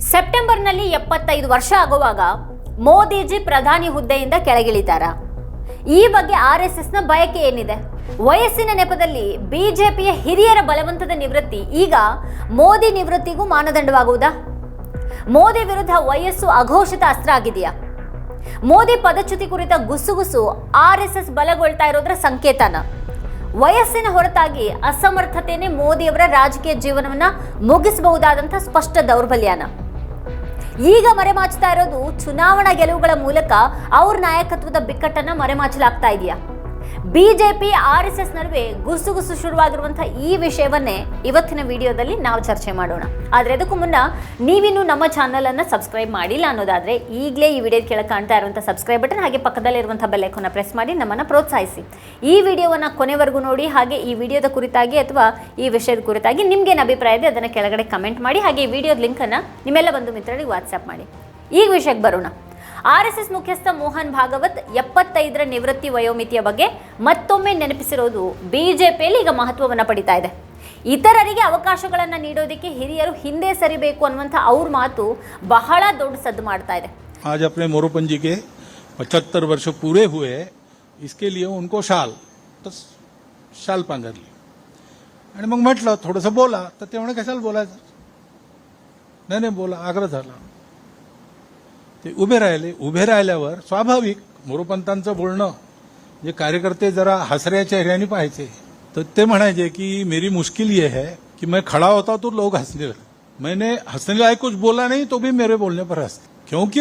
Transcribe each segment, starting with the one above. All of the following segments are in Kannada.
ಸೆಪ್ಟೆಂಬರ್ನಲ್ಲಿ 75 ವರ್ಷ ಆಗುವಾಗ ಮೋದಿಜಿ ಪ್ರಧಾನಿ ಹುದ್ದೆಯಿಂದ ಕೆಳಗಿಳಿತಾರ? ಈ ಬಗ್ಗೆ ಆರ್ಎಸ್ಎಸ್ನ ಬಯಕೆ ಏನಿದೆ? ವಯಸ್ಸಿನ ನೆಪದಲ್ಲಿ ಬಿಜೆಪಿಯ ಹಿರಿಯರ ಬಲವಂತದ ನಿವೃತ್ತಿ ಈಗ ಮೋದಿ ನಿವೃತ್ತಿಗೂ ಮಾನದಂಡವಾಗುವುದಾ? ಮೋದಿ ವಿರುದ್ಧ ವಯಸ್ಸು ಅಘೋಷಿತ ಅಸ್ತ್ರ ಆಗಿದೆಯಾ? ಮೋದಿ ಪದಚ್ಯುತಿ ಕುರಿತ ಗುಸುಗುಸು ಆರ್ಎಸ್ಎಸ್ ಬಲಗೊಳ್ತಾ ಇರೋದ್ರ ಸಂಕೇತನ? ವಯಸ್ಸಿನ ಹೊರತಾಗಿ ಅಸಮರ್ಥತೆಯೇ ಮೋದಿಯವರ ರಾಜಕೀಯ ಜೀವನವನ್ನ ಮುಗಿಸಬಹುದಾದಂಥ ಸ್ಪಷ್ಟ ದೌರ್ಬಲ್ಯನ? ಈಗ ಮರೆಮಾಚ್ತಾ ಇರೋದು ಚುನಾವಣಾ ಗೆಲುವುಗಳ ಮೂಲಕ ಅವ್ರ ನಾಯಕತ್ವದ ಬಿಕ್ಕಟ್ಟನ್ನ ಮರೆಮಾಚಲಾಗ್ತಾ ಇದೆಯಾ? ಬಿಜೆಪಿ ಆರ್ಎಸ್ಎಸ್ ನಡುವೆ ಗುಸುಗುಸು ಶುರುವಾಗಿರುವಂತಹ ಈ ವಿಷಯವನ್ನೇ ಇವತ್ತಿನ ವಿಡಿಯೋದಲ್ಲಿ ನಾವು ಚರ್ಚೆ ಮಾಡೋಣ. ಆದರೆ ಅದಕ್ಕೂ ಮುನ್ನ ನೀವಿನ್ನೂ ನಮ್ಮ ಚಾನಲ್ ಅನ್ನು ಸಬ್ಸ್ಕ್ರೈಬ್ ಮಾಡಿಲ್ಲ ಅನ್ನೋದಾದ್ರೆ ಈಗಲೇ ಈ ವಿಡಿಯೋ ಕೆಳಗೆ ಕಾಣ್ತಾ ಇರುವಂತಹ ಸಬ್ಸ್ಕ್ರೈಬ್ ಬಟನ್ ಹಾಗೆ ಪಕ್ಕದಲ್ಲಿರುವಂತಹ ಬೆಲ್ ಐಕಾನ್ ಪ್ರೆಸ್ ಮಾಡಿ ನಮ್ಮನ್ನು ಪ್ರೋತ್ಸಾಹಿಸಿ. ಈ ವಿಡಿಯೋವನ್ನು ಕೊನೆವರೆಗೂ ನೋಡಿ. ಹಾಗೆ ಈ ವಿಡಿಯೋದ ಕುರಿತಾಗಿ ಅಥವಾ ಈ ವಿಷಯದ ಕುರಿತಾಗಿ ನಿಮ್ಗೇನು ಅಭಿಪ್ರಾಯ ಇದೆ ಅದನ್ನು ಕೆಳಗಡೆ ಕಮೆಂಟ್ ಮಾಡಿ. ಹಾಗೆ ಈ ವಿಡಿಯೋದ ಲಿಂಕನ್ನು ನಿಮ್ಮೆಲ್ಲ ಬಂಧು ಮಿತ್ರರಿಗೆ ವಾಟ್ಸ್ಆ್ಯಪ್ ಮಾಡಿ. ಈಗ ವಿಷಯಕ್ಕೆ ಬರೋಣ. ಆರ್ಎಸ್ಎಸ್ ಮುಖ್ಯಸ್ಥ ಮೋಹನ್ ಭಾಗವತ್ 75ರ ನಿವೃತ್ತಿ ವಯೋಮಿತಿಯ ಬಗ್ಗೆ ಮತ್ತೊಮ್ಮೆ ನೆನಪಿಸಿರೋದು ಬಿಜೆಪಿಯಲ್ಲಿ ಈಗ ಮಹತ್ವವನ್ನು ಪಡಿತಾ ಇದೆ. ಇತರರಿಗೆ ಅವಕಾಶಗಳನ್ನು ನೀಡೋದಕ್ಕೆ ಹಿರಿಯರು ಹಿಂದೆ ಸರಿಬೇಕು ಅನ್ನುವಂಥ ಅವ್ರ ಮಾತು ಬಹಳ ದೊಡ್ಡ ಸದ್ದು ಮಾಡ್ತಾ ಇದೆ. आज अपने मोरोपंत जी के 75 वर्ष पूरे हुए, इसके लिए उनको शाल पांघरली आणि मग म्हटलं थोडंसं बोला, तर ते म्हणे कशाला बोलायचं? नाही बोला, आग्रह झाला. ते उभे राहिल्यावर स्वाभाविक मोरोपंतांचं बोलणं जे कार्यकर्ते जरा हसऱ्या चेहऱ्याने पाहायचे, तर ते म्हणायचे की मेरी मुश्किल ये है कि मैं खड़ा होता तो लोग हंसने लगे. मैंने हंसने लायक कुछ बोला नहीं तो भी मेरे बोलने पर हंसते, क्योंकि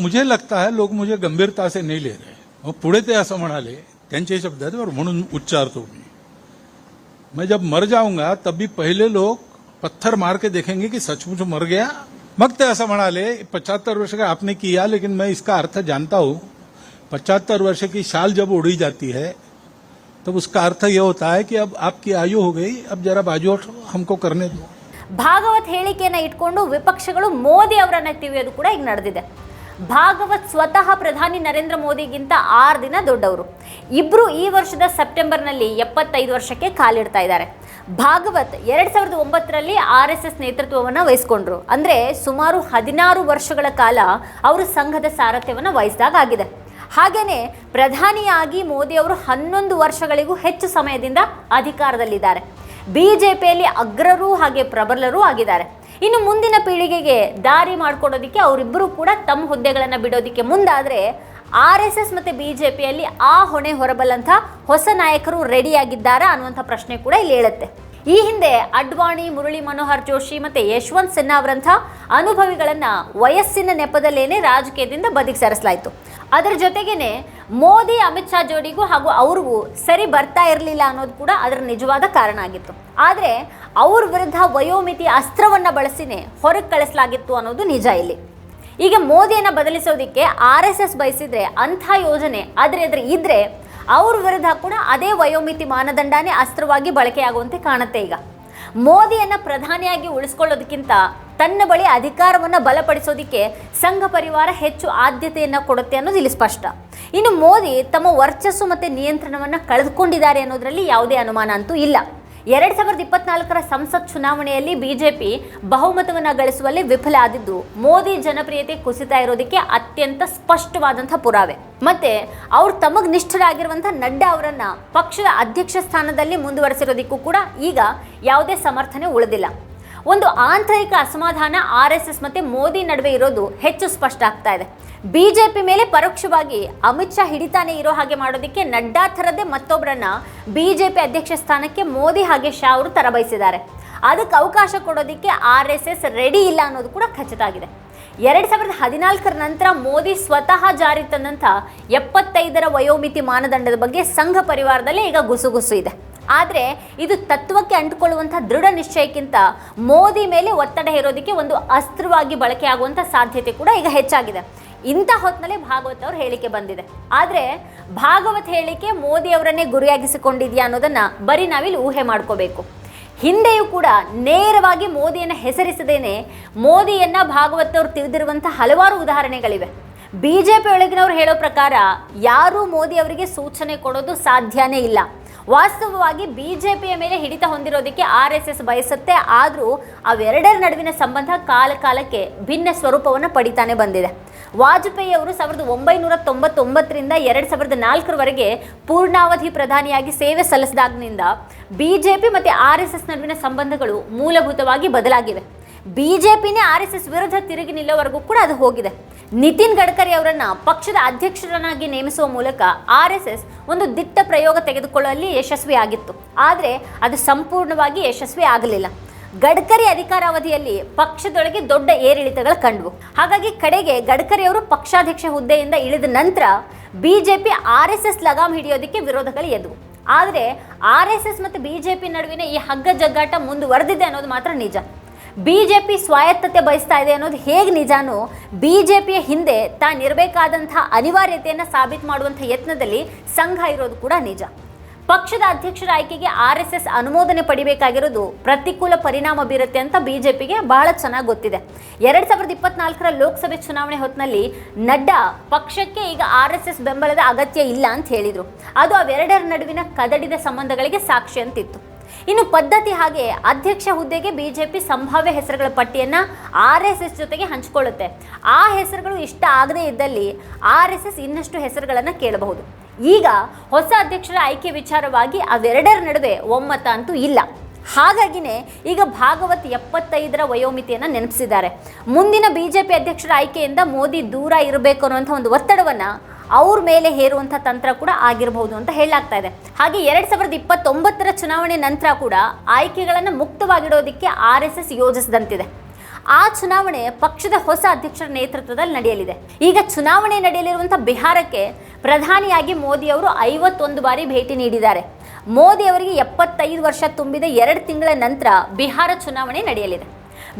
मुझे लगता है लोग मुझे गंभीरता से नहीं ले रहे. मग पुढे ते असं म्हणाले, त्यांचे शब्द आहेत बरं, म्हणून उच्चारतो मी, मैं जब मर जाऊंगा तब भी पहले लोग पत्थर मार के देखेंगे कि सचमुच मर गया. मग ते असं म्हणाले, 75 वर्ष का आपने किया, लेकिन मैं इसका अर्थ जानता हूं. 75 वर्ष की शाल जब उड़ी जाती है तब उसका अर्थ यह होता है कि अब आपकी आयु हो गई, अब जरा बाजू हटो, हमको करने दो. ಭಾಗವತ್ ಹೇಳಿಕೆಯನ್ನು ಇಟ್ಕೊಂಡು ವಿಪಕ್ಷಗಳು ಮೋದಿ ಅವರನ್ನ ತಿವಿಯೋದು ಕೂಡ ಈಗ ನಡೆದಿದೆ. ಭಾಗವತ್ ಸ್ವತಃ ಪ್ರಧಾನಿ ನರೇಂದ್ರ ಮೋದಿಗಿಂತ 6 ದಿನ ದೊಡ್ಡವರು. ಇಬ್ರು ಈ ವರ್ಷದ ಸೆಪ್ಟೆಂಬರ್ನಲ್ಲಿ 75 ವರ್ಷಕ್ಕೆ ಕಾಲಿಡ್ತಾ ಇದ್ದಾರೆ. ಭಾಗವತ್ 2009ರಲ್ಲಿ ಆರ್ಎಸ್ಎಸ್ ನೇತೃತ್ವವನ್ನು ವಹಿಸಿಕೊಂಡ್ರು. ಅಂದ್ರೆ ಸುಮಾರು 16 ವರ್ಷಗಳ ಕಾಲ ಅವರು ಸಂಘದ ಸಾರಥ್ಯವನ್ನು ವಹಿಸಿದಾಗ ಆಗಿದೆ. ಹಾಗೇನೆ ಪ್ರಧಾನಿಯಾಗಿ ಮೋದಿ ಅವರು 11 ವರ್ಷಗಳಿಗೂ ಹೆಚ್ಚು ಸಮಯದಿಂದ ಅಧಿಕಾರದಲ್ಲಿದ್ದಾರೆ. ಬಿಜೆಪಿಯಲ್ಲಿ ಅಗ್ರರೂ ಹಾಗೆ ಪ್ರಬಲರೂ ಆಗಿದ್ದಾರೆ. ಇನ್ನು ಮುಂದಿನ ಪೀಳಿಗೆಗೆ ದಾರಿ ಮಾಡಿಕೊಡೋದಕ್ಕೆ ಅವರಿಬ್ಬರು ಕೂಡ ತಮ್ಮ ಹುದ್ದೆಗಳನ್ನು ಬಿಡೋದಕ್ಕೆ ಮುಂದಾದರೆ ಆರ್ಎಸ್ಎಸ್ ಮತ್ತು ಬಿಜೆಪಿಯಲ್ಲಿ ಆ ಹೊಣೆ ಹೊರಬಲ್ಲಂಥ ಹೊಸ ನಾಯಕರು ರೆಡಿಯಾಗಿದ್ದಾರಾ ಅನ್ನುವಂಥ ಪ್ರಶ್ನೆ ಕೂಡ ಇಲ್ಲಿ ಹೇಳುತ್ತೆ. ಈ ಹಿಂದೆ ಅಡ್ವಾಣಿ, ಮುರಳಿ ಮನೋಹರ್ ಜೋಶಿ ಮತ್ತು ಯಶವಂತ್ ಸಿನ್ಹಾ ಅವರಂಥ ಅನುಭವಿಗಳನ್ನು ವಯಸ್ಸಿನ ನೆಪದಲ್ಲೇನೆ ರಾಜಕೀಯದಿಂದ ಬದಿಗೆ ಸರಿಸಲಾಯಿತು. ಅದರ ಜೊತೆಗೇನೆ ಮೋದಿ ಅಮಿತ್ ಶಾ ಜೋಡಿಗೂ ಹಾಗೂ ಅವ್ರಿಗೂ ಸರಿ ಬರ್ತಾ ಇರಲಿಲ್ಲ ಅನ್ನೋದು ಕೂಡ ಅದರ ನಿಜವಾದ ಕಾರಣ ಆಗಿತ್ತು. ಆದರೆ ಅವ್ರ ವಿರುದ್ಧ ವಯೋಮಿತಿ ಅಸ್ತ್ರವನ್ನು ಬಳಸಿನೇ ಹೊರಗೆ ಕಳಿಸಲಾಗಿತ್ತು ಅನ್ನೋದು ನಿಜ ಇಲ್ಲಿ. ಈಗ ಮೋದಿಯನ್ನು ಬದಲಿಸೋದಕ್ಕೆ ಆರ್ಎಸ್ಎಸ್ ಬಯಸಿದ್ರೆ ಅಂಥ ಯೋಜನೆ ಅದ್ರ ಇದ್ರೆ ಅವ್ರ ವಿರುದ್ಧ ಕೂಡ ಅದೇ ವಯೋಮಿತಿ ಮಾನದಂಡನೇ ಅಸ್ತ್ರವಾಗಿ ಬಳಕೆಯಾಗುವಂತೆ ಕಾಣುತ್ತೆ. ಈಗ ಮೋದಿಯನ್ನು ಪ್ರಧಾನಿಯಾಗಿ ಉಳಿಸ್ಕೊಳ್ಳೋದಕ್ಕಿಂತ ತನ್ನ ಬಳಿ ಅಧಿಕಾರವನ್ನು ಬಲಪಡಿಸೋದಕ್ಕೆ ಸಂಘ ಪರಿವಾರ ಹೆಚ್ಚು ಆದ್ಯತೆಯನ್ನು ಕೊಡುತ್ತೆ ಅನ್ನೋದು ಇಲ್ಲಿ ಸ್ಪಷ್ಟ. ಇನ್ನು ಮೋದಿ ತಮ್ಮ ವರ್ಚಸ್ಸು ಮತ್ತು ನಿಯಂತ್ರಣವನ್ನು ಕಳೆದುಕೊಂಡಿದ್ದಾರೆ ಅನ್ನೋದರಲ್ಲಿ ಯಾವುದೇ ಅನುಮಾನ ಅಂತೂ ಇಲ್ಲ. 2024ರ ಸಂಸತ್ ಚುನಾವಣೆಯಲ್ಲಿ ಬಿಜೆಪಿ ಬಹುಮತವನ್ನು ಗಳಿಸುವಲ್ಲಿ ವಿಫಲ ಆದಿದ್ದು ಮೋದಿ ಜನಪ್ರಿಯತೆ ಕುಸಿತಾ ಇರೋದಕ್ಕೆ ಅತ್ಯಂತ ಸ್ಪಷ್ಟವಾದಂಥ ಪುರಾವೆ. ಮತ್ತೆ ಅವ್ರು ತಮಗೆ ನಿಷ್ಠರಾಗಿರುವಂಥ ನಡ್ಡಾ ಅವರನ್ನ ಪಕ್ಷದ ಅಧ್ಯಕ್ಷ ಸ್ಥಾನದಲ್ಲಿ ಮುಂದುವರೆಸಿರೋದಕ್ಕೂ ಕೂಡ ಈಗ ಯಾವುದೇ ಸಮರ್ಥನೆ ಉಳಿದಿಲ್ಲ. ಒಂದು ಆಂತರಿಕ ಅಸಮಾಧಾನ ಆರ್ಎಸ್ಎಸ್ ಮತ್ತೆ ಮೋದಿ ನಡುವೆ ಇರೋದು ಹೆಚ್ಚು ಸ್ಪಷ್ಟ ಆಗ್ತಾ ಇದೆ. ಬಿಜೆಪಿ ಮೇಲೆ ಪರೋಕ್ಷವಾಗಿ ಅಮಿತ್ ಶಾ ಹಿಡಿತಾನೆ ಇರೋ ಹಾಗೆ ಮಾಡೋದಕ್ಕೆ ನಡ್ಡಾ ಥರದ್ದೇ ಮತ್ತೊಬ್ಬರನ್ನ ಬಿಜೆಪಿ ಅಧ್ಯಕ್ಷ ಸ್ಥಾನಕ್ಕೆ ಮೋದಿ ಹಾಗೆ ಶಾ ಅವರು ತರಬಯಸಿದ್ದಾರೆ. ಅದಕ್ಕೆ ಅವಕಾಶ ಕೊಡೋದಕ್ಕೆ ಆರ್ಎಸ್ಎಸ್ ರೆಡಿ ಇಲ್ಲ ಅನ್ನೋದು ಕೂಡ ಖಚಿತ ಆಗಿದೆ. 2014ರ ನಂತರ ಮೋದಿ ಸ್ವತಃ ಜಾರಿ ತಂದಂಥ 75ರ ವಯೋಮಿತಿ ಮಾನದಂಡದ ಬಗ್ಗೆ ಸಂಘ ಪರಿವಾರದಲ್ಲೇ ಈಗ ಗುಸುಗುಸು ಇದೆ. ಆದರೆ ಇದು ತತ್ವಕ್ಕೆ ಅಂಟಿಕೊಳ್ಳುವಂಥ ದೃಢ ನಿಶ್ಚಯಕ್ಕಿಂತ ಮೋದಿ ಮೇಲೆ ಒತ್ತಡ ಹೇರೋದಕ್ಕೆ ಒಂದು ಅಸ್ತ್ರವಾಗಿ ಬಳಕೆ ಆಗುವಂಥ ಸಾಧ್ಯತೆ ಕೂಡ ಈಗ ಹೆಚ್ಚಾಗಿದೆ. ಇಂಥ ಹೊತ್ತಿನಲ್ಲಿ ಭಾಗವತ್ ಅವ್ರ ಹೇಳಿಕೆ ಬಂದಿದೆ. ಆದರೆ ಭಾಗವತ್ ಹೇಳಿಕೆ ಮೋದಿ ಅವರನ್ನೇ ಗುರಿಯಾಗಿಸಿಕೊಂಡಿದೆಯಾ ಅನ್ನೋದನ್ನ ಬರೀ ನಾವಿಲ್ಲಿ ಊಹೆ ಮಾಡ್ಕೋಬೇಕು. ಹಿಂದೆಯೂ ಕೂಡ ನೇರವಾಗಿ ಮೋದಿಯನ್ನು ಹೆಸರಿಸದೇನೆ ಮೋದಿಯನ್ನ ಭಾಗವತ್ ಅವರು ತಿಳಿದಿರುವಂಥ ಹಲವಾರು ಉದಾಹರಣೆಗಳಿವೆ. ಬಿಜೆಪಿ ಒಳಗಿನವ್ರು ಹೇಳೋ ಪ್ರಕಾರ ಯಾರೂ ಮೋದಿ ಅವರಿಗೆ ಸೂಚನೆ ಕೊಡೋದು ಸಾಧ್ಯನೇ ಇಲ್ಲ. ವಾಸ್ತವವಾಗಿ ಬಿಜೆಪಿಯ ಮೇಲೆ ಹಿಡಿತ ಹೊಂದಿರೋದಕ್ಕೆ RSS ಬಯಸುತ್ತೆ. ಆದರೂ ಅವೆರಡರ ನಡುವಿನ ಸಂಬಂಧ ಕಾಲಕ್ಕೆ ಭಿನ್ನ ಸ್ವರೂಪವನ್ನು ಪಡಿತಾನೆ ಬಂದಿದೆ. ವಾಜಪೇಯಿ ಅವರು 1999ರಿಂದ 2004ರವರೆಗೆ ಪೂರ್ಣಾವಧಿ ಪ್ರಧಾನಿಯಾಗಿ ಸೇವೆ ಸಲ್ಲಿಸಿದಾಗಿನಿಂದ ಬಿಜೆಪಿ ಮತ್ತು RSS ನಡುವಿನ ಸಂಬಂಧಗಳು ಮೂಲಭೂತವಾಗಿ ಬದಲಾಗಿವೆ. ಬಿಜೆಪಿನೇ RSS ವಿರುದ್ಧ ತಿರುಗಿ ನಿಲ್ಲೋವರೆಗೂ ಕೂಡ ಅದು ಹೋಗಿದೆ. ನಿತಿನ್ ಗಡ್ಕರಿ ಅವರನ್ನ ಪಕ್ಷದ ಅಧ್ಯಕ್ಷರನ್ನಾಗಿ ನೇಮಿಸುವ ಮೂಲಕ RSS ಒಂದು ದಿಟ್ಟ ಪ್ರಯೋಗ ತೆಗೆದುಕೊಳ್ಳುವಲ್ಲಿ ಯಶಸ್ವಿಯಾಗಿತ್ತು. ಆದರೆ ಅದು ಸಂಪೂರ್ಣವಾಗಿ ಯಶಸ್ವಿ ಆಗಲಿಲ್ಲ. ಗಡ್ಕರಿ ಅಧಿಕಾರಾವಧಿಯಲ್ಲಿ ಪಕ್ಷದೊಳಗೆ ದೊಡ್ಡ ಏರಿಳಿತಗಳು ಕಂಡವು. ಹಾಗಾಗಿ ಕಡೆಗೆ ಗಡ್ಕರಿ ಅವರು ಪಕ್ಷಾಧ್ಯಕ್ಷ ಹುದ್ದೆಯಿಂದ ಇಳಿದ ನಂತರ ಬಿಜೆಪಿ RSS ಲಗಾಮ್ ಹಿಡಿಯೋದಕ್ಕೆ ವಿರೋಧಗಳು ಎದ್ವು. ಆದರೆ RSS ಮತ್ತು ಬಿಜೆಪಿ ನಡುವಿನ ಈ ಹಗ್ಗ ಜಗ್ಗಾಟ ಮುಂದುವರೆದಿದೆ ಅನ್ನೋದು ಮಾತ್ರ ನಿಜ. ಬಿಜೆಪಿ ಸ್ವಾಯತ್ತತೆ ಬಯಸ್ತಾ ಇದೆ ಅನ್ನೋದು ಹೇಗೆ ನಿಜಾನೋ, ಬಿಜೆಪಿಯ ಹಿಂದೆ ತಾನಿರಬೇಕಾದಂತಹ ಅನಿವಾರ್ಯತೆಯನ್ನು ಸಾಬೀತು ಮಾಡುವಂಥ ಯತ್ನದಲ್ಲಿ ಸಂಘ ಇರೋದು ಕೂಡ ನಿಜ. ಪಕ್ಷದ ಅಧ್ಯಕ್ಷರ ಆಯ್ಕೆಗೆ RSS ಅನುಮೋದನೆ ಪಡಿಬೇಕಾಗಿರೋದು ಪ್ರತಿಕೂಲ ಪರಿಣಾಮ ಬೀರುತ್ತೆ ಅಂತ ಬಿಜೆಪಿಗೆ ಬಹಳ ಚೆನ್ನಾಗಿ ಗೊತ್ತಿದೆ. 2024ರ ಲೋಕಸಭೆ ಚುನಾವಣೆ ಹೊತ್ತಿನಲ್ಲಿ ನಡ್ಡಾ ಪಕ್ಷಕ್ಕೆ ಈಗ RSS ಬೆಂಬಲದ ಅಗತ್ಯ ಇಲ್ಲ ಅಂತ ಹೇಳಿದರು. ಅದು ಅವೆರಡರ ನಡುವಿನ ಕದಡಿದ ಸಂಬಂಧಗಳಿಗೆ ಸಾಕ್ಷಿ ಅಂತಿತ್ತು. ಇನ್ನು ಪದ್ಧತಿ ಹಾಗೆ ಅಧ್ಯಕ್ಷ ಹುದ್ದೆಗೆ ಬಿಜೆಪಿ ಸಂಭಾವ್ಯ ಹೆಸರುಗಳ ಪಟ್ಟಿಯನ್ನು RSS ಜೊತೆಗೆ ಹಂಚಿಕೊಳ್ಳುತ್ತೆ. ಆ ಹೆಸರುಗಳು ಇಷ್ಟ ಆಗದೇ ಇದ್ದಲ್ಲಿ RSS ಇನ್ನಷ್ಟು ಹೆಸರುಗಳನ್ನು ಕೇಳಬಹುದು. ಈಗ ಹೊಸ ಅಧ್ಯಕ್ಷರ ಆಯ್ಕೆ ವಿಚಾರವಾಗಿ ಅವೆರಡರ ನಡುವೆ ಒಮ್ಮತ ಅಂತೂ ಇಲ್ಲ. ಹಾಗಾಗಿನೇ ಈಗ ಭಾಗವತ್ 75ರ ವಯೋಮಿತಿಯನ್ನು ನೆನಪಿಸಿದ್ದಾರೆ. ಮುಂದಿನ ಬಿಜೆಪಿ ಅಧ್ಯಕ್ಷರ ಆಯ್ಕೆಯಿಂದ ಮೋದಿ ದೂರ ಇರಬೇಕು ಅನ್ನುವಂಥ ಒಂದು ಒತ್ತಡವನ್ನು ಅವ್ರ ಮೇಲೆ ಹೇರುವಂಥ ತಂತ್ರ ಕೂಡ ಆಗಿರಬಹುದು ಅಂತ ಹೇಳಲಾಗ್ತಾ ಇದೆ. ಹಾಗೆ 2029ರ ಚುನಾವಣೆ ನಂತರ ಕೂಡ ಆಯ್ಕೆಗಳನ್ನು ಮುಕ್ತವಾಗಿಡೋದಕ್ಕೆ RSS ಯೋಜಿಸಿದಂತಿದೆ. ಆ ಚುನಾವಣೆ ಪಕ್ಷದ ಹೊಸ ಅಧ್ಯಕ್ಷರ ನೇತೃತ್ವದಲ್ಲಿ ನಡೆಯಲಿದೆ. ಈಗ ಚುನಾವಣೆ ನಡೆಯಲಿರುವಂಥ ಬಿಹಾರಕ್ಕೆ ಪ್ರಧಾನಿಯಾಗಿ ಮೋದಿ ಅವರು 51 ಬಾರಿ ಭೇಟಿ ನೀಡಿದ್ದಾರೆ. ಮೋದಿ ಅವರಿಗೆ 75 ವರ್ಷ ತುಂಬಿದ 2 ತಿಂಗಳ ನಂತರ ಬಿಹಾರ ಚುನಾವಣೆ ನಡೆಯಲಿದೆ.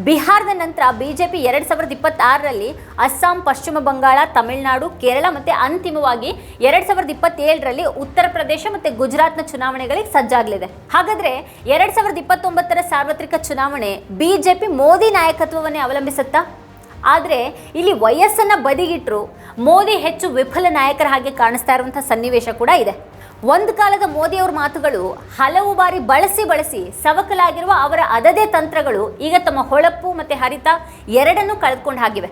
ಬಿಹಾರದ ನಂತರ ಬಿಜೆಪಿ 2026ರಲ್ಲಿ ಅಸ್ಸಾಂ, ಪಶ್ಚಿಮ ಬಂಗಾಳ, ತಮಿಳುನಾಡು, ಕೇರಳ ಮತ್ತು ಅಂತಿಮವಾಗಿ 2027ರಲ್ಲಿ ಉತ್ತರ ಪ್ರದೇಶ ಮತ್ತು ಗುಜರಾತ್ನ ಚುನಾವಣೆಗಳಿಗೆ ಸಜ್ಜಾಗಲಿದೆ. ಹಾಗಾದರೆ 2029ರ ಸಾರ್ವತ್ರಿಕ ಚುನಾವಣೆ ಬಿಜೆಪಿ ಮೋದಿ ನಾಯಕತ್ವವನ್ನೇ ಅವಲಂಬಿಸುತ್ತಾ? ಆದರೆ ಇಲ್ಲಿ ವಯಸ್ಸನ್ನು ಬದಿಗಿಟ್ಟರು ಮೋದಿ ಹೆಚ್ಚು ವಿಫಲ ನಾಯಕರ ಹಾಗೆ ಕಾಣಿಸ್ತಾ ಇರುವಂಥ ಸನ್ನಿವೇಶ ಕೂಡ ಇದೆ. ಒಂದು ಕಾಲದ ಮೋದಿಯವರ ಮಾತುಗಳು ಹಲವು ಬಾರಿ ಬಳಸಿ ಸವಕಲಾಗಿರುವ ಅವರ ಅದದೇ ತಂತ್ರಗಳು ಈಗ ತಮ್ಮ ಹೊಳಪು ಮತ್ತು ಹರಿತ ಎರಡನ್ನೂ ಕಳೆದುಕೊಂಡು ಹಾಗಿವೆ.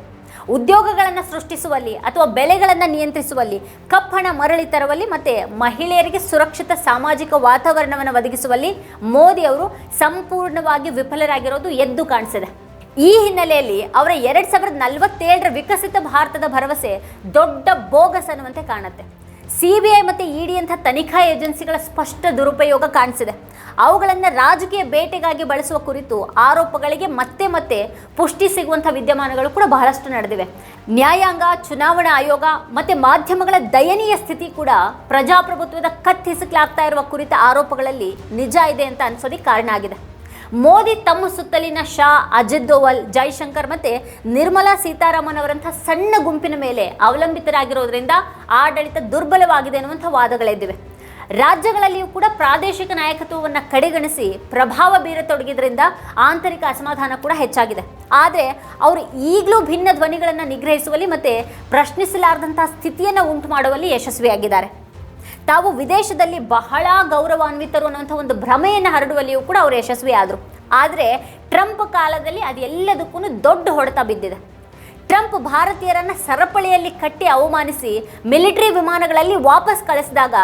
ಉದ್ಯೋಗಗಳನ್ನು ಸೃಷ್ಟಿಸುವಲ್ಲಿ ಅಥವಾ ಬೆಲೆಗಳನ್ನು ನಿಯಂತ್ರಿಸುವಲ್ಲಿ, ಕಪ್ಪಣ ಮರಳಿ ತರುವಲ್ಲಿ ಮತ್ತು ಮಹಿಳೆಯರಿಗೆ ಸುರಕ್ಷಿತ ಸಾಮಾಜಿಕ ವಾತಾವರಣವನ್ನು ಒದಗಿಸುವಲ್ಲಿ ಮೋದಿ ಅವರು ಸಂಪೂರ್ಣವಾಗಿ ವಿಫಲರಾಗಿರೋದು ಎದ್ದು ಕಾಣಿಸಿದೆ. ಈ ಹಿನ್ನೆಲೆಯಲ್ಲಿ ಅವರ 2047ರ ವಿಕಸಿತ ಭಾರತದ ಭರವಸೆ ದೊಡ್ಡ ಬೋಗಸ್ ಅನ್ನುವಂತೆ ಕಾಣುತ್ತೆ. CBI ಮತ್ತು ED ಅಂಥ ತನಿಖಾ ಏಜೆನ್ಸಿಗಳ ಸ್ಪಷ್ಟ ದುರುಪಯೋಗ ಕಾಣಿಸಿದೆ. ಅವುಗಳನ್ನು ರಾಜಕೀಯ ಬೇಟೆಗಾಗಿ ಬಳಸುವ ಕುರಿತು ಆರೋಪಗಳಿಗೆ ಮತ್ತೆ ಪುಷ್ಟಿ ಸಿಗುವಂಥ ವಿದ್ಯಮಾನಗಳು ಕೂಡ ಬಹಳಷ್ಟು ನಡೆದಿವೆ. ನ್ಯಾಯಾಂಗ, ಚುನಾವಣಾ ಆಯೋಗ ಮತ್ತು ಮಾಧ್ಯಮಗಳ ದಯನೀಯ ಸ್ಥಿತಿ ಕೂಡ ಪ್ರಜಾಪ್ರಭುತ್ವದ ಕತ್ತಿಸಿಸಲಾಗ್ತಾ ಇರುವ ಕುರಿತ ಆರೋಪಗಳಲ್ಲಿ ನಿಜ ಇದೆ ಅಂತ ಅನ್ಸೋದಕ್ಕೆ ಕಾರಣ ಆಗಿದೆ. ಮೋದಿ ತಮ್ಮ ಸುತ್ತಲಿನ ಶಾ, ಅಜಿತ್ ದೋವಲ್, ಜೈಶಂಕರ್ ಮತ್ತು ನಿರ್ಮಲಾ ಸೀತಾರಾಮನ್ ಅವರಂಥ ಸಣ್ಣ ಗುಂಪಿನ ಮೇಲೆ ಅವಲಂಬಿತರಾಗಿರೋದ್ರಿಂದ ಆಡಳಿತ ದುರ್ಬಲವಾಗಿದೆ ಅನ್ನುವಂಥ ವಾದಗಳೆದ್ದಿವೆ. ರಾಜ್ಯಗಳಲ್ಲಿಯೂ ಕೂಡ ಪ್ರಾದೇಶಿಕ ನಾಯಕತ್ವವನ್ನು ಕಡೆಗಣಿಸಿ ಪ್ರಭಾವ ಬೀರತೊಡಗಿದ್ರಿಂದ ಆಂತರಿಕ ಅಸಮಾಧಾನ ಕೂಡ ಹೆಚ್ಚಾಗಿದೆ. ಆದರೆ ಅವರು ಈಗಲೂ ಭಿನ್ನ ಧ್ವನಿಗಳನ್ನು ನಿಗ್ರಹಿಸುವಲ್ಲಿ ಮತ್ತು ಪ್ರಶ್ನಿಸಲಾರದಂಥ ಸ್ಥಿತಿಯನ್ನು ಉಂಟು ಮಾಡುವಲ್ಲಿ ಯಶಸ್ವಿಯಾಗಿದ್ದಾರೆ. ತಾವು ವಿದೇಶದಲ್ಲಿ ಬಹಳ ಗೌರವಾನ್ವಿತರು ಅನ್ನುವಂಥ ಒಂದು ಭ್ರಮೆಯನ್ನು ಹರಡುವಲ್ಲಿಯೂ ಕೂಡ ಅವರು ಯಶಸ್ವಿ ಆದರು. ಆದರೆ ಟ್ರಂಪ್ ಕಾಲದಲ್ಲಿ ಅದೆಲ್ಲದಕ್ಕೂ ದೊಡ್ಡ ಹೊಡೆತ ಬಿದ್ದಿದೆ. ಟ್ರಂಪ್ ಭಾರತೀಯರನ್ನು ಸರಪಳಿಯಲ್ಲಿ ಕಟ್ಟಿ ಅವಮಾನಿಸಿ ಮಿಲಿಟರಿ ವಿಮಾನಗಳಲ್ಲಿ ವಾಪಸ್ ಕಳಿಸಿದಾಗ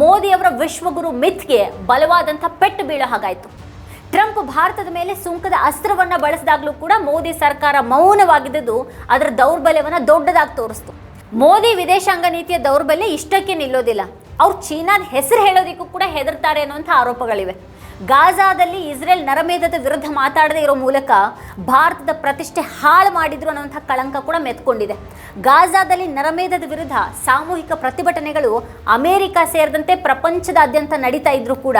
ಮೋದಿಯವರ ವಿಶ್ವಗುರು ಮಿತ್ಗೆ ಬಲವಾದಂಥ ಪೆಟ್ಟು ಬೀಳೋ ಹಾಗಾಯಿತು. ಟ್ರಂಪ್ ಭಾರತದ ಮೇಲೆ ಸುಂಕದ ಅಸ್ತ್ರವನ್ನು ಬಳಸಿದಾಗಲೂ ಕೂಡ ಮೋದಿ ಸರ್ಕಾರ ಮೌನವಾಗಿದ್ದು ಅದರ ದೌರ್ಬಲ್ಯವನ್ನು ದೊಡ್ಡದಾಗಿ ತೋರಿಸ್ತು. ಮೋದಿ ವಿದೇಶಾಂಗ ನೀತಿಯ ದೌರ್ಬಲ್ಯ ಇಷ್ಟಕ್ಕೆ ನಿಲ್ಲೋದಿಲ್ಲ. ಅವ್ರು ಚೀನಾದ ಹೆಸರು ಹೇಳೋದಕ್ಕೂ ಕೂಡ ಹೆದರ್ತಾರೆ ಅನ್ನುವಂಥ ಆರೋಪಗಳಿವೆ. ಗಾಜಾದಲ್ಲಿ ಇಸ್ರೇಲ್ ನರಮೇಧದ ವಿರುದ್ಧ ಮಾತಾಡದೇ ಇರೋ ಮೂಲಕ ಭಾರತದ ಪ್ರತಿಷ್ಠೆ ಹಾಳು ಮಾಡಿದ್ರು ಅನ್ನುವಂಥ ಕಳಂಕ ಕೂಡ ಮೆತ್ಕೊಂಡಿದೆ. ಗಾಜಾದಲ್ಲಿ ನರಮೇಧದ ವಿರುದ್ಧ ಸಾಮೂಹಿಕ ಪ್ರತಿಭಟನೆಗಳು ಅಮೆರಿಕ ಸೇರಿದಂತೆ ಪ್ರಪಂಚದಾದ್ಯಂತ ನಡೀತಾ ಇದ್ರೂ ಕೂಡ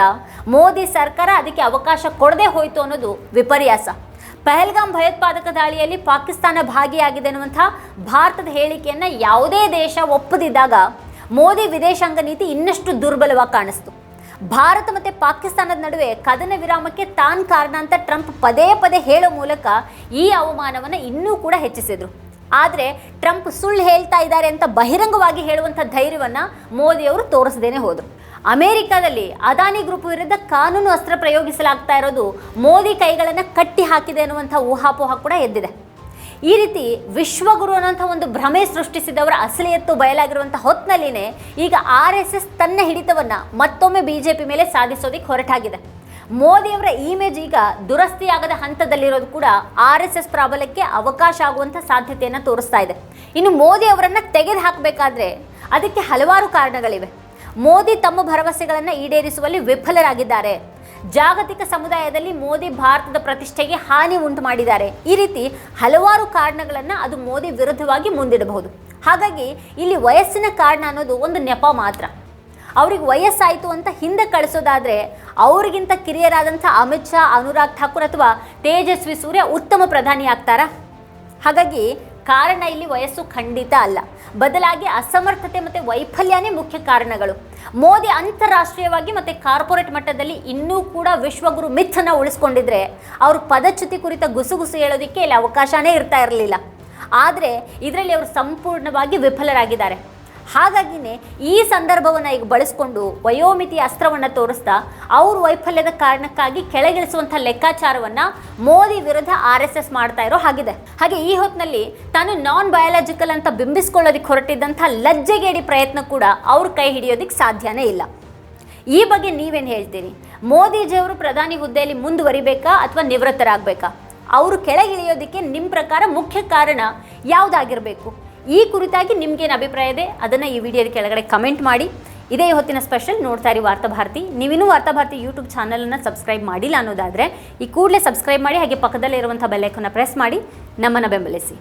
ಮೋದಿ ಸರ್ಕಾರ ಅದಕ್ಕೆ ಅವಕಾಶ ಕೊಡದೇ ಹೋಯಿತು ಅನ್ನೋದು ವಿಪರ್ಯಾಸ. ಪಹಲ್ಗಾಮ್ ಭಯೋತ್ಪಾದಕ ದಾಳಿಯಲ್ಲಿ ಪಾಕಿಸ್ತಾನ ಭಾಗಿಯಾಗಿದೆ ಅನ್ನುವಂಥ ಭಾರತದ ಹೇಳಿಕೆಯನ್ನು ಯಾವುದೇ ದೇಶ ಒಪ್ಪದಿದ್ದಾಗ ಮೋದಿ ವಿದೇಶಾಂಗ ನೀತಿ ಇನ್ನಷ್ಟು ದುರ್ಬಲವಾಗಿ ಕಾಣಿಸ್ತು. ಭಾರತ ಮತ್ತು ಪಾಕಿಸ್ತಾನದ ನಡುವೆ ಕದನ ವಿರಾಮಕ್ಕೆ ತಾನು ಕಾರಣ ಅಂತ ಟ್ರಂಪ್ ಪದೇ ಹೇಳೋ ಮೂಲಕ ಈ ಅವಮಾನವನ್ನು ಇನ್ನೂ ಕೂಡ ಹೆಚ್ಚಿಸಿದ್ರು. ಆದರೆ ಟ್ರಂಪ್ ಸುಳ್ಳು ಹೇಳ್ತಾ ಇದ್ದಾರೆ ಅಂತ ಬಹಿರಂಗವಾಗಿ ಹೇಳುವಂಥ ಧೈರ್ಯವನ್ನು ಮೋದಿಯವರು ತೋರಿಸದೇನೆ ಹೋದರು. ಅಮೆರಿಕದಲ್ಲಿ ಅದಾನಿ ಗ್ರೂಪ್ ವಿರುದ್ಧ ಕಾನೂನು ಅಸ್ತ್ರ ಪ್ರಯೋಗಿಸಲಾಗ್ತಾ ಇರೋದು ಮೋದಿ ಕೈಗಳನ್ನು ಕಟ್ಟಿ ಹಾಕಿದೆ ಅನ್ನುವಂಥ ಊಹಾಪೋಹ ಕೂಡ ಎದ್ದಿದೆ. ಈ ರೀತಿ ವಿಶ್ವಗುರು ಅನ್ನೋಂಥ ಒಂದು ಭ್ರಮೆ ಸೃಷ್ಟಿಸಿದವರ ಅಸಲಿಯತ್ತು ಬಯಲಾಗಿರುವಂಥ ಹೊತ್ತಿನಲ್ಲಿನೇ ಈಗ RSS ತನ್ನ ಹಿಡಿತವನ್ನು ಮತ್ತೊಮ್ಮೆ BJP ಮೇಲೆ ಸಾಧಿಸೋದಕ್ಕೆ ಹೊರಟಾಗಿದೆ. ಮೋದಿಯವರ ಇಮೇಜ್ ಈಗ ದುರಸ್ತಿಯಾಗದ ಹಂತದಲ್ಲಿರೋದು ಕೂಡ RSS ಪ್ರಾಬಲ್ಯಕ್ಕೆ ಅವಕಾಶ ಆಗುವಂಥ ಸಾಧ್ಯತೆಯನ್ನು ತೋರಿಸ್ತಾ ಇದೆ. ಇನ್ನು ಮೋದಿ ಅವರನ್ನು ತೆಗೆದು ಹಾಕಬೇಕಾದ್ರೆ ಅದಕ್ಕೆ ಹಲವಾರು ಕಾರಣಗಳಿವೆ. ಮೋದಿ ತಮ್ಮ ಭರವಸೆಗಳನ್ನು ಈಡೇರಿಸುವಲ್ಲಿ ವಿಫಲರಾಗಿದ್ದಾರೆ. ಜಾಗತಿಕ ಸಮುದಾಯದಲ್ಲಿ ಮೋದಿ ಭಾರತದ ಪ್ರತಿಷ್ಠೆಗೆ ಹಾನಿ ಉಂಟು ಮಾಡಿದ್ದಾರೆ. ಈ ರೀತಿ ಹಲವಾರು ಕಾರಣಗಳನ್ನು ಅದು ಮೋದಿ ವಿರುದ್ಧವಾಗಿ ಮುಂದಿಡಬಹುದು. ಹಾಗಾಗಿ ಇಲ್ಲಿ ವಯಸ್ಸಿನ ಕಾರಣ ಅನ್ನೋದು ಒಂದು ನೆಪ ಮಾತ್ರ. ಅವ್ರಿಗೆ ವಯಸ್ಸಾಯಿತು ಅಂತ ಹಿಂದೆ ಕಳಿಸೋದಾದರೆ ಅವ್ರಿಗಿಂತ ಕಿರಿಯರಾದಂಥ ಅಮಿತ್ ಶಾ, ಅನುರಾಗ್ ಠಾಕೂರ್ ಅಥವಾ ತೇಜಸ್ವಿ ಸೂರ್ಯ ಉತ್ತಮ ಪ್ರಧಾನಿ ಆಗ್ತಾರಾ? ಹಾಗಾಗಿ ಕಾರಣ ಇಲ್ಲಿ ವಯಸ್ಸು ಖಂಡಿತ ಅಲ್ಲ, ಬದಲಾಗಿ ಅಸಮರ್ಥತೆ ಮತ್ತು ವೈಫಲ್ಯನೇ ಮುಖ್ಯ ಕಾರಣಗಳು. ಮೋದಿ ಅಂತಾರಾಷ್ಟ್ರೀಯವಾಗಿ ಮತ್ತು ಕಾರ್ಪೊರೇಟ್ ಮಟ್ಟದಲ್ಲಿ ಇನ್ನೂ ಕೂಡ ವಿಶ್ವಗುರು ಮಿಥನ್ನು ಉಳಿಸ್ಕೊಂಡಿದ್ರೆ ಅವರು ಪದಚ್ಯುತಿ ಕುರಿತ ಗುಸುಗುಸು ಹೇಳೋದಕ್ಕೆ ಇಲ್ಲಿ ಅವಕಾಶನೇ ಇರ್ತಾ ಇರಲಿಲ್ಲ. ಆದರೆ ಇದರಲ್ಲಿ ಅವರು ಸಂಪೂರ್ಣವಾಗಿ ವಿಫಲರಾಗಿದ್ದಾರೆ. ಹಾಗಾಗಿನೇ ಈ ಸಂದರ್ಭವನ್ನು ಈಗ ಬಳಸ್ಕೊಂಡು ವಯೋಮಿತಿಯ ಅಸ್ತ್ರವನ್ನು ತೋರಿಸ್ತಾ ಅವ್ರ ವೈಫಲ್ಯದ ಕಾರಣಕ್ಕಾಗಿ ಕೆಳಗಿಳಿಸುವಂಥ ಲೆಕ್ಕಾಚಾರವನ್ನು ಮೋದಿ ವಿರುದ್ಧ RSS ಮಾಡ್ತಾ ಇರೋ ಹಾಗಿದೆ. ಹಾಗೆ ಈ ಹೊತ್ತಿನಲ್ಲಿ ತಾನು ನಾನ್ ಬಯಾಲಜಿಕಲ್ ಅಂತ ಬಿಂಬಿಸ್ಕೊಳ್ಳೋದಕ್ಕೆ ಹೊರಟಿದ್ದಂಥ ಲಜ್ಜೆಗೇಡಿ ಪ್ರಯತ್ನ ಕೂಡ ಅವ್ರ ಕೈ ಹಿಡಿಯೋದಕ್ಕೆ ಸಾಧ್ಯನೇ ಇಲ್ಲ. ಈ ಬಗ್ಗೆ ನೀವೇನು ಹೇಳ್ತೀರಿ? ಮೋದಿಜಿಯವರು ಪ್ರಧಾನಿ ಹುದ್ದೆಯಲ್ಲಿ ಮುಂದುವರಿಬೇಕಾ ಅಥವಾ ನಿವೃತ್ತರಾಗಬೇಕಾ? ಅವರು ಕೆಳಗಿಳಿಯೋದಕ್ಕೆ ನಿಮ್ಮ ಪ್ರಕಾರ ಮುಖ್ಯ ಕಾರಣ ಯಾವುದಾಗಿರಬೇಕು? ಈ ಕುರಿತಾಗಿ ನಿಮ್ಗೇನು ಅಭಿಪ್ರಾಯ ಇದೆ ಅದನ್ನು ಈ ವಿಡಿಯೋದ ಕೆಳಗಡೆ ಕಮೆಂಟ್ ಮಾಡಿ. ಇದೇ ಹೊತ್ತಿನ ಸ್ಪೆಷಲ್. ನೋಡ್ತಾ ಇರಿ ವಾರ್ತಾಭಾರತಿ. ನೀವಿನ್ನೂ ವಾರ್ತಾಭಾರತಿ ಯೂಟ್ಯೂಬ್ ಚಾನಲನ್ನು ಸಬ್ಸ್ಕ್ರೈಬ್ ಮಾಡಿಲ್ಲ ಅನ್ನೋದಾದರೆ ಈ ಕೂಡಲೇ ಸಬ್ಸ್ಕ್ರೈಬ್ ಮಾಡಿ, ಹಾಗೆ ಪಕ್ಕದಲ್ಲೇ ಇರುವಂಥ ಬೆಲ್ ಐಕಾನ್ನ ಪ್ರೆಸ್ ಮಾಡಿ ನಮ್ಮನ್ನು ಬೆಂಬಲಿಸಿ.